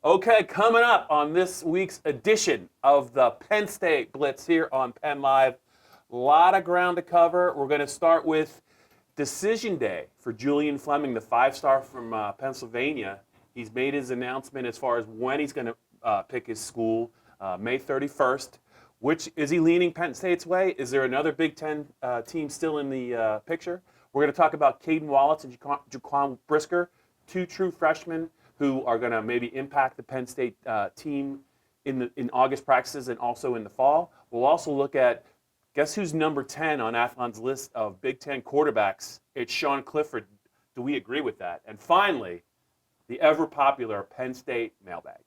Okay, coming up on this week's edition of the Penn State Blitz here on Penn Live. A lot of ground to cover. We're going to start with decision day for Julian Fleming, the five-star from Pennsylvania. He's made his announcement as far as when he's going to pick his school, May 31st. Which is he leaning Penn State's way? Is there another Big Ten team still in the picture? We're going to talk about Caedan Wallace and Jaquan Brisker, two true freshmen who are going to maybe impact the Penn State team in August practices and also in the fall. We'll also look at, guess who's number 10 on Athlon's list of Big Ten quarterbacks? It's Sean Clifford. Do we agree with that? And finally, the ever-popular Penn State Mailbag.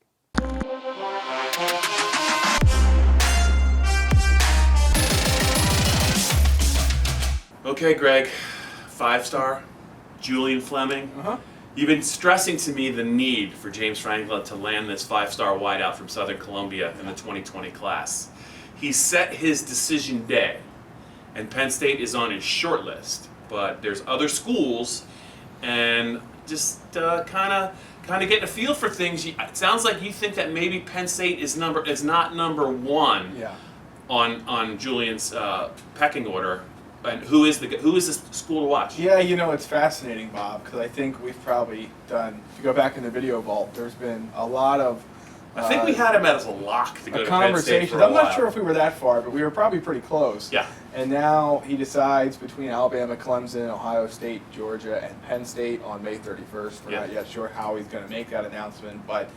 Okay, Greg, five-star, Julian Fleming. You've been stressing to me the need for James Franklin to land this five-star wideout from Southern Columbia in the 2020 class. He set his decision day, and Penn State is on his short list. But there's other schools, and just kind of getting a feel for things. It sounds like you think that maybe Penn State is not number one on Julian's pecking order. And who is this school to watch? Yeah, it's fascinating, Bob, because I think we've probably done, if you go back in the video vault, there's been a lot of I think we had him as a lock to go to Penn State for a I'm while. not sure if we were that far, but we were probably pretty close. Yeah. And now he decides between Alabama, Clemson, Ohio State, Georgia, and Penn State on May 31st. We're not yet sure how he's going to make that announcement, but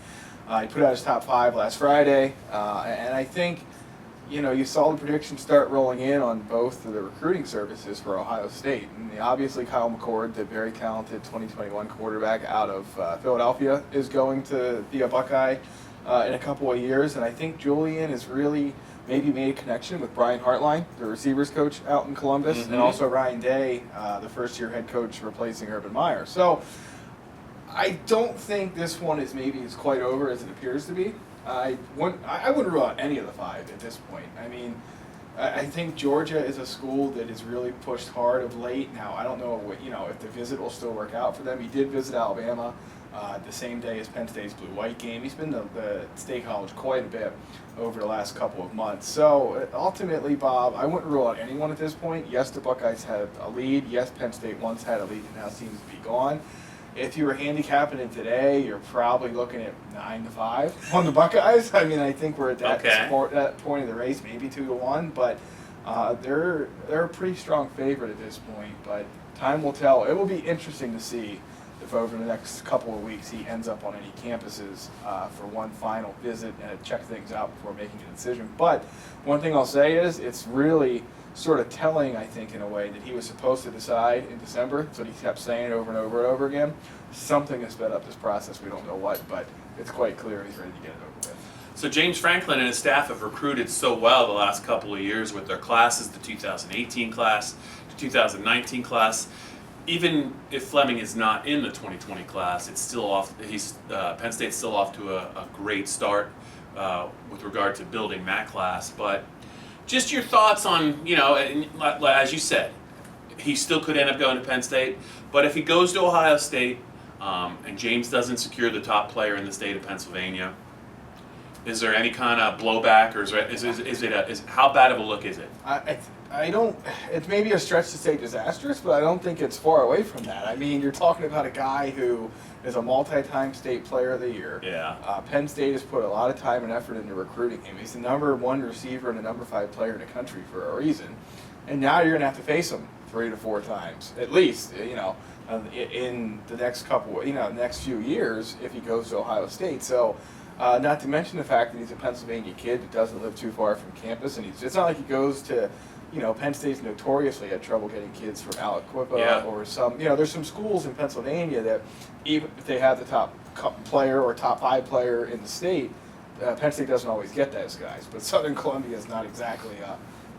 he put out his top 5 last Friday, and I think you saw the predictions start rolling in on both of the recruiting services for Ohio State. And obviously, Kyle McCord, the very talented 2021 quarterback out of Philadelphia, is going to be a Buckeye in a couple of years. And I think Julian has really maybe made a connection with Brian Hartline, the receivers coach out in Columbus, and also Ryan Day, the first-year head coach replacing Urban Meyer. So I don't think this one is maybe as quite over as it appears to be. I wouldn't rule out any of the 5 at this point. I mean, I think Georgia is a school that has really pushed hard of late. Now, I don't know if the visit will still work out for them. He did visit Alabama the same day as Penn State's blue-white game. He's been to the State College quite a bit over the last couple of months. So ultimately, Bob, I wouldn't rule out anyone at this point. Yes, the Buckeyes had a lead. Yes, Penn State once had a lead and now seems to be gone. If you were handicapping it today, you're probably looking at 9-5 on the Buckeyes. I mean, I think we're at that point of the race, maybe 2-1, but they're a pretty strong favorite at this point. But time will tell. It will be interesting to see if over the next couple of weeks he ends up on any campuses for one final visit and check things out before making a decision. But one thing I'll say is it's really sort of telling, I think, in a way, that he was supposed to decide in December. That's what he kept saying over and over and over again. Something has sped up this process. We don't know what, but it's quite clear he's ready to get it over with. So James Franklin and his staff have recruited so well the last couple of years with their classes, the 2018 class, the 2019 class. Even if Fleming is not in the 2020 class, it's still off. Penn State's still off to a great start with regard to building that class, but. Just your thoughts on, as you said, he still could end up going to Penn State, but if he goes to Ohio State and James doesn't secure the top player in the state of Pennsylvania, is there any kind of blowback, or how bad of a look is it? I don't. It's maybe a stretch to say disastrous, but I don't think it's far away from that. I mean, you're talking about a guy who is a multi-time state player of the year. Yeah. Penn State has put a lot of time and effort into recruiting him. He's the number 1 receiver and the number 5 player in the country for a reason. And now you're going to have to face him 3 to 4 times, at least, in the next next few years if he goes to Ohio State. So, not to mention the fact that he's a Pennsylvania kid that doesn't live too far from campus, and it's not like he goes to Penn State's notoriously had trouble getting kids from Aliquippa or some, there's some schools in Pennsylvania that even if they have the top player or top 5 player in the state, Penn State doesn't always get those guys. But Southern Columbia is not exactly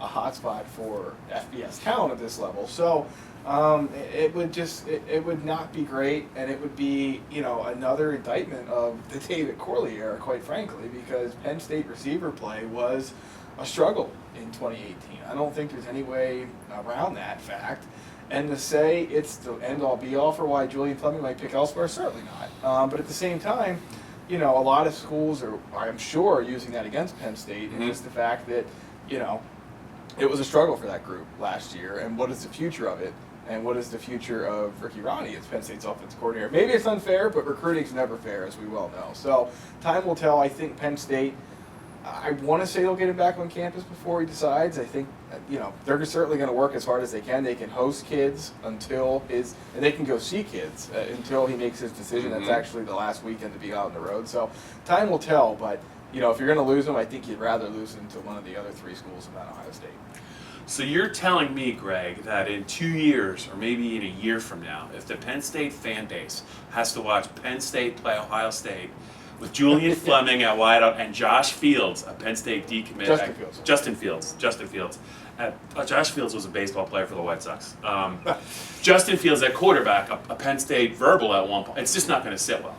a hotspot for FBS talent at this level. So it would not be great, and it would be, another indictment of the David Corley era, quite frankly, because Penn State receiver play was a struggle in 2018. I don't think there's any way around that fact. And to say it's the end-all be-all for why Julian Fleming might pick elsewhere, certainly not. But at the same time, a lot of schools are, I'm sure, using that against Penn State, and just the fact that, it was a struggle for that group last year, and what is the future of it? And what is the future of Ricky Ronnie as Penn State's offensive coordinator? Maybe it's unfair, but recruiting's never fair, as we well know. So time will tell. I think Penn State, I want to say they'll get him back on campus before he decides. I think, they're certainly going to work as hard as they can. They can host kids and they can go see kids until he makes his decision. That's actually the last weekend to be out on the road. So time will tell, but, if you're going to lose him, I think you'd rather lose him to one of the other 3 schools in Ohio State. So you're telling me, Greg, that in 2 years or maybe in a year from now, if the Penn State fan base has to watch Penn State play Ohio State with Julian Fleming at wideout and Josh Fields, a Penn State decommit. Justin Fields. Josh Fields was a baseball player for the White Sox. Justin Fields at quarterback, a Penn State verbal at one point. It's just not going to sit well.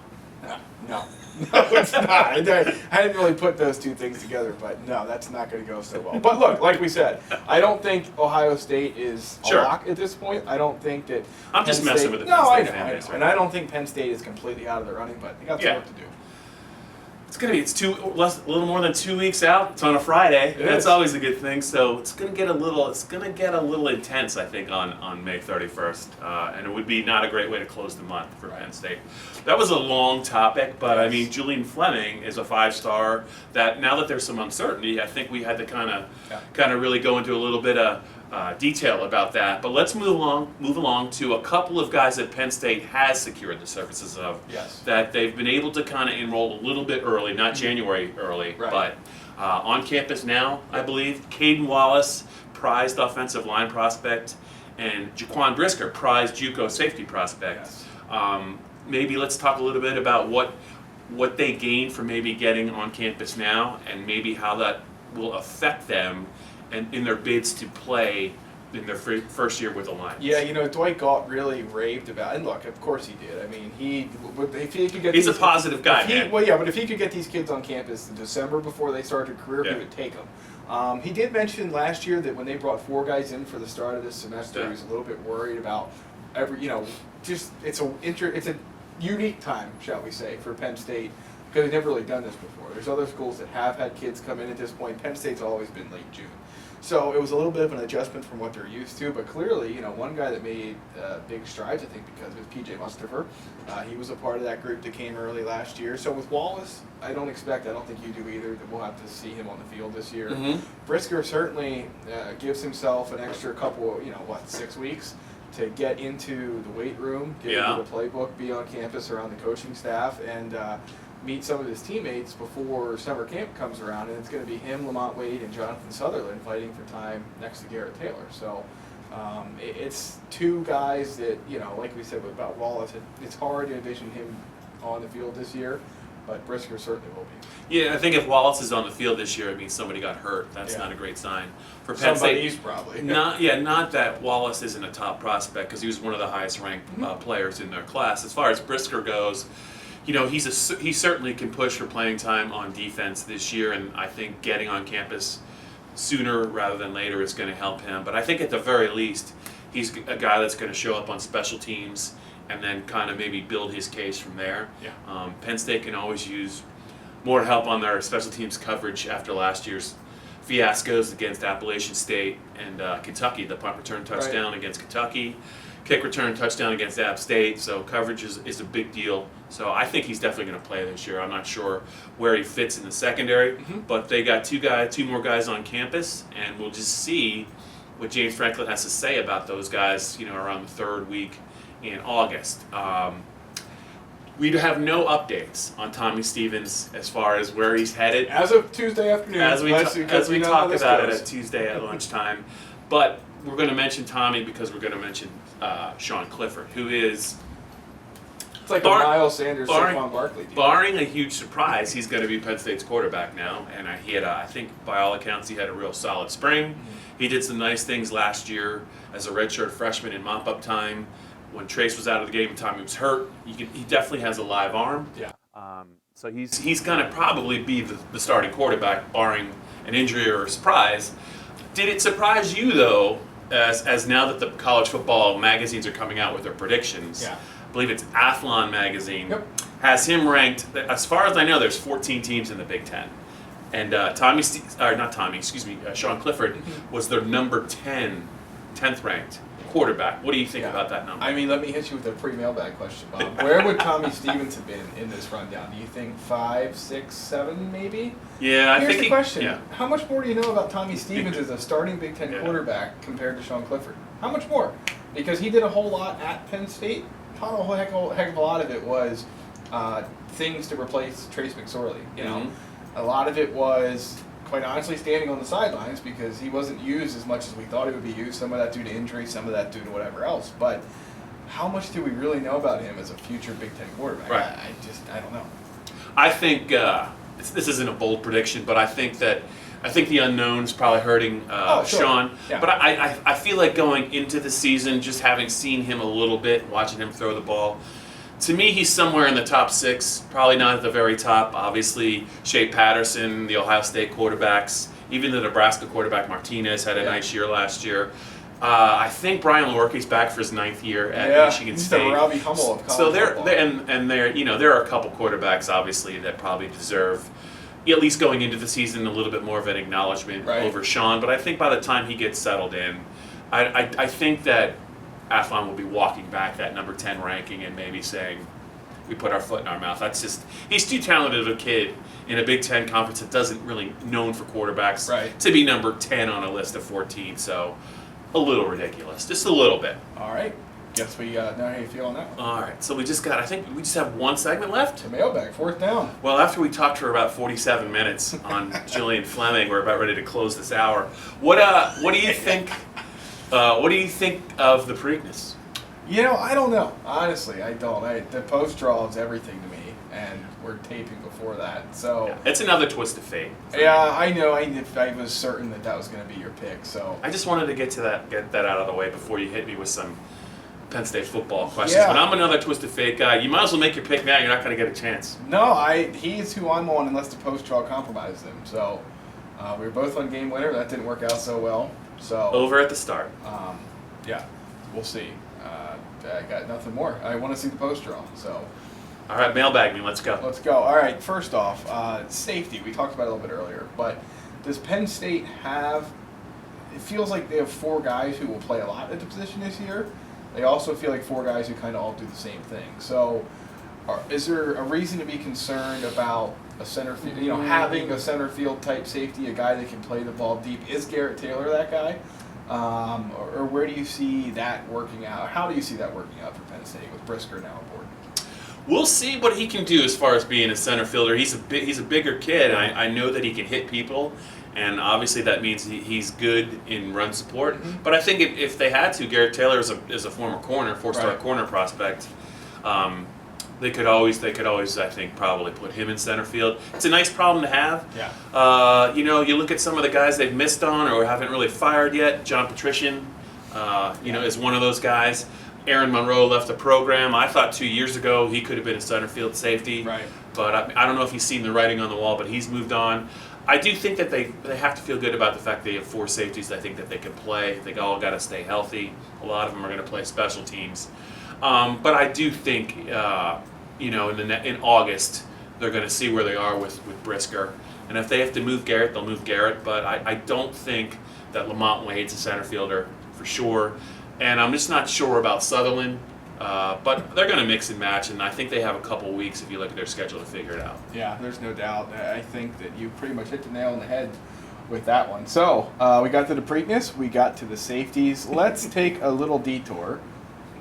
No, it's not. I didn't really put those 2 things together, but no, that's not going to go so well. But look, like we said, I don't think Ohio State is a lock at this point. I don't think that. I'm just messing with the Penn State fan base. And I don't think Penn State is completely out of the running, but they got some work to do. It's a little more than 2 weeks out. It's on a Friday. That's always a good thing. So it's gonna get a little intense, I think, on May 31st, and it would be not a great way to close the month for Penn State. That was a long topic, but I mean, Julian Fleming is a 5-star. That now that there's some uncertainty, I think we had to kind of really go into a little bit of detail about that. But let's move along to a couple of guys that Penn State has secured the services of. That they've been able to kind of enroll a little bit early, not January early, but on campus now, I believe. Caedan Wallace, prized offensive line prospect, and Jaquan Brisker, prized JUCO safety prospect. Maybe let's talk a little bit about what they gained from maybe getting on campus now, and maybe how that will affect them and in their bids to play in their first year with the Lions. Yeah, Dwight Galt really raved about, and look, of course he did. I mean, if he could get he's a positive guy, man. But if he could get these kids on campus in December before they start their career, he would take them. He did mention last year that when they brought 4 guys in for the start of this semester, he was a little bit worried about it's a unique time, shall we say, for Penn State, because they've never really done this before. There's other schools that have had kids come in at this point. Penn State's always been late June. So it was a little bit of an adjustment from what they're used to, but clearly, one guy that made big strides, I think, because of P.J. Mustafer. He was a part of that group that came early last year. So with Wallace, I don't think you do either, that we'll have to see him on the field this year. Brisker certainly gives himself an extra couple, 6 weeks to get into the weight room, get into the playbook, be on campus around the coaching staff, and meet some of his teammates before summer camp comes around, and it's going to be him, Lamont Wade, and Jonathan Sutherland fighting for time next to Garrett Taylor. So it's 2 guys that, like we said about Wallace, it's hard to envision him on the field this year, but Brisker certainly will be. Yeah, I think if Wallace is on the field this year, it means somebody got hurt. That's not a great sign for Penn State. Somebody's probably. Not that Wallace isn't a top prospect, because he was one of the highest ranked players in their class. As far as Brisker goes, he certainly can push for playing time on defense this year, and I think getting on campus sooner rather than later is going to help him. But I think at the very least, he's a guy that's going to show up on special teams and then kind of maybe build his case from there. Penn State can always use more help on their special teams coverage after last year's fiascos against Appalachian State and Kentucky, the punt return touchdown against Kentucky, kick return touchdown against App State. So coverage is a big deal. So I think he's definitely going to play this year. I'm not sure where he fits in the secondary, but they got 2 more guys on campus, and we'll just see what James Franklin has to say about those guys, around the 3rd week in August. We have no updates on Tommy Stevens as far as where he's headed. As of Tuesday afternoon. As we talk about it at Tuesday at lunchtime. But we're going to mention Tommy because we're going to mention Sean Clifford, who is... It's like a Miles Sanders, Saquon Barkley deal. Barring a huge surprise, he's going to be Penn State's quarterback now. And he had, I think, by all accounts, he had a real solid spring. He did some nice things last year as a redshirt freshman in mop-up time. When Trace was out of the game and Tommy was hurt, he definitely has a live arm. So he's going to probably be the starting quarterback, barring an injury or a surprise. Did it surprise you, though, as now that the college football magazines are coming out with their predictions? I believe it's Athlon magazine has him ranked, as far as I know, there's 14 teams in the Big Ten. And Sean Clifford was their number 10th ranked quarterback. What do you think about that number? I mean, let me hit you with a pre-mailbag question, Bob. Where would Tommy Stevens have been in this rundown? Do you think 5, 6, 7, maybe? Yeah, Here's I think the question. Yeah. How much more do you know about Tommy Stevens as a starting Big Ten quarterback compared to Sean Clifford? How much more? Because he did a whole lot at Penn State. Taught a whole heck of a lot of it was things to replace Trace McSorley. You know, a lot of it was, quite honestly, standing on the sidelines because he wasn't used as much as we thought he would be used. Some of that due to injury, some of that due to whatever else. But how much do we really know about him as a future Big Ten quarterback? Right. I don't know. I think this isn't a bold prediction, but I think the unknown's probably hurting Sean. Yeah. But I feel like going into the season, just having seen him a little bit, watching him throw the ball, to me, he's somewhere in the top 6, probably not at the very top. Obviously, Shea Patterson, the Ohio State quarterbacks, even the Nebraska quarterback Martinez had a nice year last year. I think Brian Lewerke's back for his 9th year at Michigan State. He's the Robbie Hummel of college so football. there are a couple quarterbacks obviously that probably deserve, at least going into the season, a little bit more of an acknowledgement over Sean. But I think by the time he gets settled in, I think that Athlon will be walking back that number 10 ranking and maybe saying, we put our foot in our mouth. That's just, he's too talented of a kid in a Big Ten conference that doesn't really known for quarterbacks to be number 10 on a list of 14. So a little ridiculous, just a little bit. All right. Guess we know how you feel on that one. All right. So I think we just have one segment left. The mailbag, 4th down. Well, after we talked for about 47 minutes on Julian Fleming, we're about ready to close this hour. What do you think? What do you think of the Preakness? You know, I don't know. Honestly, I don't. The post draw is everything to me, and we're taping before that. So it's another twist of fate. Yeah, I know. I was certain that was going to be your pick. So I just wanted to get that out of the way before you hit me with some Penn State football questions. Yeah. But I'm another twist of fate guy. You might as well make your pick now. You're not going to get a chance. No, he's who I'm on unless the post draw compromises him. So we were both on game winner. That didn't work out so well. So over at the start. Yeah, we'll see. I got nothing more. I want to see the post draw. So. All right, mailbag me. Let's go. Let's go. All right. First off, safety. We talked about it a little bit earlier, but does Penn State have? It feels like they have 4 guys who will play a lot at the position this year. They also feel like 4 guys who kind of all do the same thing. So, is there a reason to be concerned about a center field? You know, having a center field type safety, a guy that can play the ball deep. Is Garrett Taylor that guy? Or where do you see that working out? How do you see that working out for Penn State with Brisker now on board? We'll see what he can do as far as being a center fielder. He's a bigger kid. I know that he can hit people, and obviously that means he's good in run support. But I think if they had to, Garrett Taylor is a former corner, 4-star corner prospect. They could always, I think, probably put him in center field. It's a nice problem to have. Yeah. You look at some of the guys they've missed on or haven't really fired yet. John Patrician, is one of those guys. Aaron Monroe left the program. I thought 2 years ago he could have been a center field safety. Right. But I don't know if he's seen the writing on the wall, but he's moved on. I do think that they have to feel good about the fact they have 4 safeties. I think that they can play. They all got to stay healthy. A lot of them are going to play special teams. But I do think, in August, they're going to see where they are with Brisker. And if they have to move Garrett, they'll move Garrett. But I don't think that Lamont Wade's a center fielder for sure. And I'm just not sure about Sutherland. But they're going to mix and match, and I think they have a couple weeks if you look at their schedule to figure it out. Yeah, there's no doubt. I think that you pretty much hit the nail on the head with that one. So we got to the Preakness, we got to the safeties. Let's take a little detour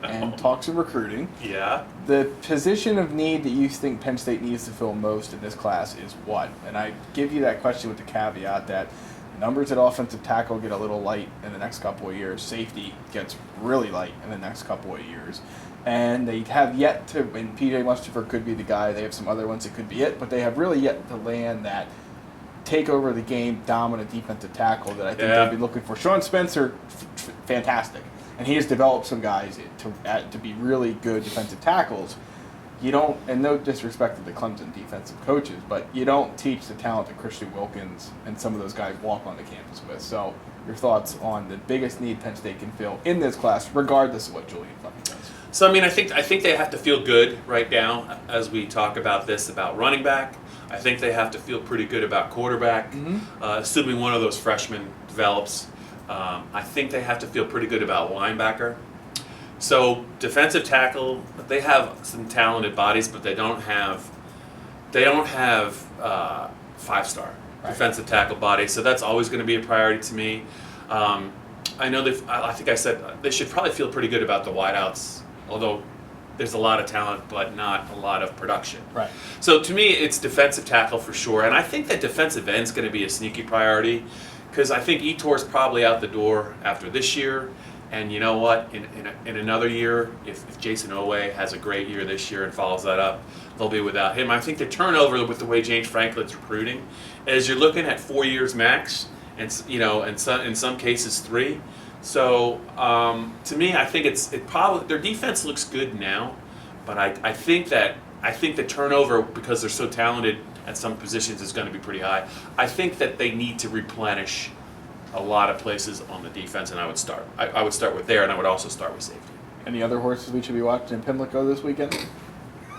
and talk some recruiting. Yeah. The position of need that you think Penn State needs to fill most in this class is what? And I give you that question with the caveat that numbers at offensive tackle get a little light in the next couple of years. Safety gets really light in the next couple of years. And they have yet to, and P.J. Mustafer could be the guy. They have some other ones that could be it, but they have really yet to land that take over the game dominant defensive tackle that I think they'd be looking for. Sean Spencer, fantastic. And he has developed some guys to be really good defensive tackles. You don't, and no disrespect to the Clemson defensive coaches, but you don't teach the talent that Christian Wilkins and some of those guys walk onto campus with. So your thoughts on the biggest need Penn State can fill in this class, regardless of what Julian Fleming does? So I mean, I think they have to feel good right now as we talk about this about running back. I think they have to feel pretty good about quarterback, assuming one of those freshmen develops. I think they have to feel pretty good about linebacker. So defensive tackle, they have some talented bodies, but they don't have 5-star defensive tackle bodies. So that's always going to be a priority to me. I know I think I said they should probably feel pretty good about the wideouts, although there's a lot of talent, but not a lot of production. Right. So to me, it's defensive tackle for sure, and I think that defensive end's going to be a sneaky priority, because I think Etor's probably out the door after this year, and you know what? In another year, if Jason Owe has a great year this year and follows that up, they'll be without him. I think the turnover with the way James Franklin's recruiting, is you're looking at 4 years max, and in some cases 3. So to me, I think it probably their defense looks good now, but I think the turnover, because they're so talented at some positions, is going to be pretty high. I think that they need to replenish a lot of places on the defense, and I would start with there, and I would also start with safety. Any ottle horses we should be watching in Pimlico this weekend?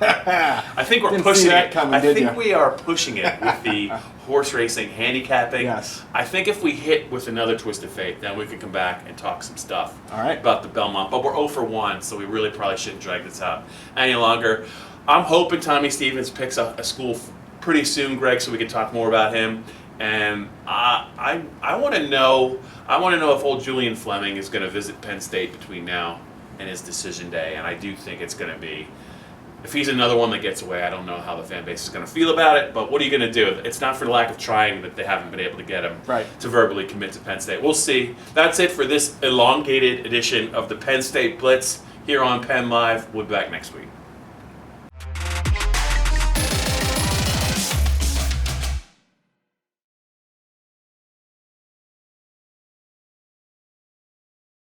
I think we're pushing it. I think we are pushing it with the horse racing handicapping. Yes. I think if we hit with another twist of fate, then we can come back and talk some stuff about the Belmont. But we're 0 for 1, so we really probably shouldn't drag this out any longer. I'm hoping Tommy Stevens picks a school pretty soon, Greg, so we can talk more about him. And I want to know if old Julian Fleming is going to visit Penn State between now and his decision day, and I do think it's going to be. If he's another one that gets away, I don't know how the fan base is going to feel about it, but what are you going to do? It's not for the lack of trying that they haven't been able to get him to verbally commit to Penn State. We'll see. That's it for this elongated edition of the Penn State Blitz here on Penn Live. We'll be back next week.